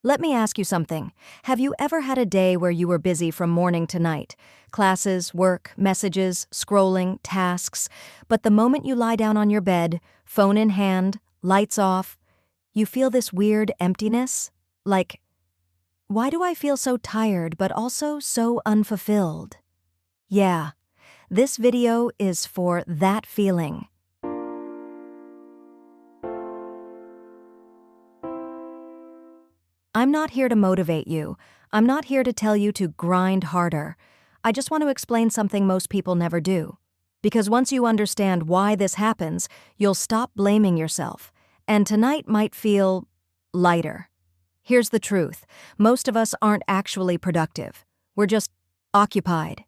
Let me ask you something. Have you ever had a day where you were busy from morning to night? Classes, work, messages, scrolling, tasks. But the moment you lie down on your bed, phone in hand, lights off, you feel this weird emptiness? Like, why do I feel so tired but also so unfulfilled? Yeah, this video is for that feeling. I'm not here to motivate you. I'm not here to tell you to grind harder. I just want to explain something most people never do. Because once you understand why this happens, you'll stop blaming yourself. And tonight might feel lighter. Here's the truth. Most of us aren't actually productive. We're just occupied.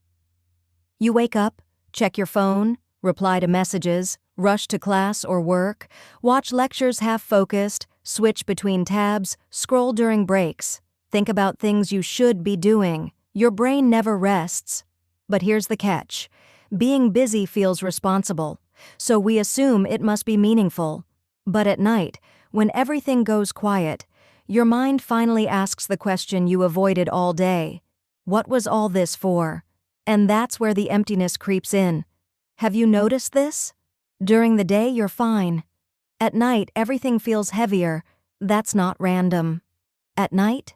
You wake up, check your phone, reply to messages, rush to class or work, watch lectures half-focused, switch between tabs, scroll during breaks, think about things you should be doing. Your brain never rests. But here's the catch. Being busy feels responsible, so we assume it must be meaningful. But at night, when everything goes quiet, your mind finally asks the question you avoided all day. What was all this for? And that's where the emptiness creeps in. Have you noticed this? During the day, you're fine. At night, everything feels heavier. That's not random. At night?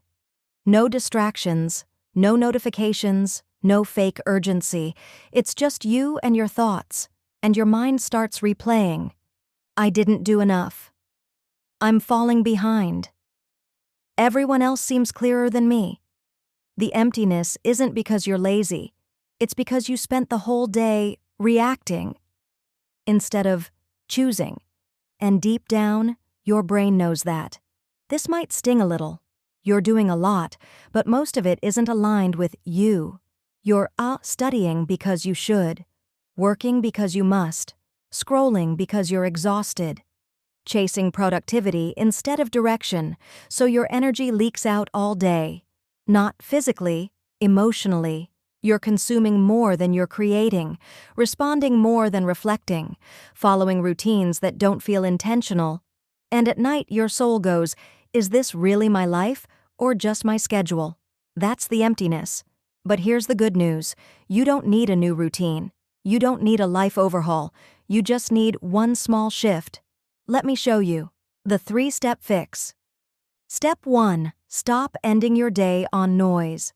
No distractions, no notifications, no fake urgency. It's just you and your thoughts, and your mind starts replaying. I didn't do enough. I'm falling behind. Everyone else seems clearer than me. The emptiness isn't because you're lazy. It's because you spent the whole day reacting instead of choosing. And deep down, your brain knows that. This might sting a little. You're doing a lot, but most of it isn't aligned with you. You're studying because you should, working because you must, scrolling because you're exhausted, chasing productivity instead of direction, so your energy leaks out all day. Not physically, emotionally. You're consuming more than you're creating, responding more than reflecting, following routines that don't feel intentional. And at night, your soul goes, is this really my life or just my schedule? That's the emptiness. But here's the good news. You don't need a new routine. You don't need a life overhaul. You just need one small shift. Let me show you. The 3-step fix. Step 1. Stop ending your day on noise.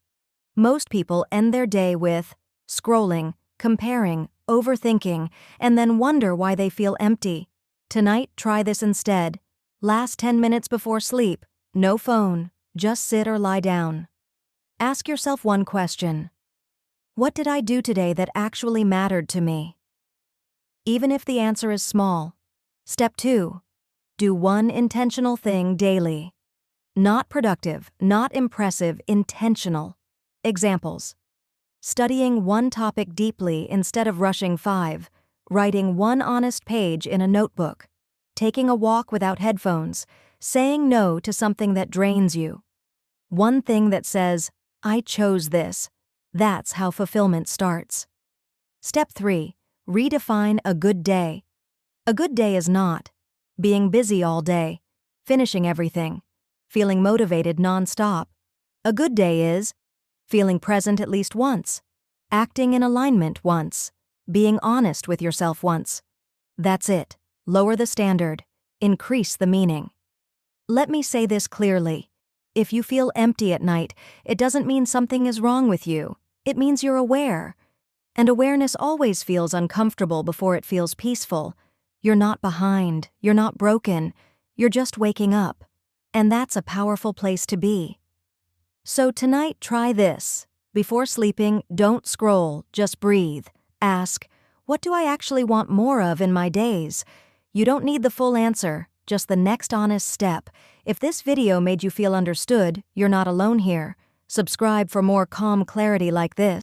Most people end their day with scrolling, comparing, overthinking, and then wonder why they feel empty. Tonight, try this instead. Last 10 minutes before sleep, no phone, just sit or lie down. Ask yourself one question. What did I do today that actually mattered to me? Even if the answer is small. Step 2. Do one intentional thing daily. Not productive, not impressive, intentional. Examples. Studying one topic deeply instead of rushing 5, writing one honest page in a notebook, taking a walk without headphones, saying no to something that drains you. One thing that says, I chose this. That's how fulfillment starts. Step 3. Redefine a good day. A good day is not being busy all day, finishing everything, feeling motivated nonstop. A good day is feeling present at least once, acting in alignment once, being honest with yourself once. That's it. Lower the standard, increase the meaning. Let me say this clearly. If you feel empty at night, it doesn't mean something is wrong with you. It means you're aware. And awareness always feels uncomfortable before it feels peaceful. You're not behind, you're not broken, you're just waking up. And that's a powerful place to be. So tonight, try this. Before sleeping, don't scroll, just breathe. Ask, what do I actually want more of in my days? You don't need the full answer, just the next honest step. If this video made you feel understood, you're not alone here. Subscribe for more calm clarity like this.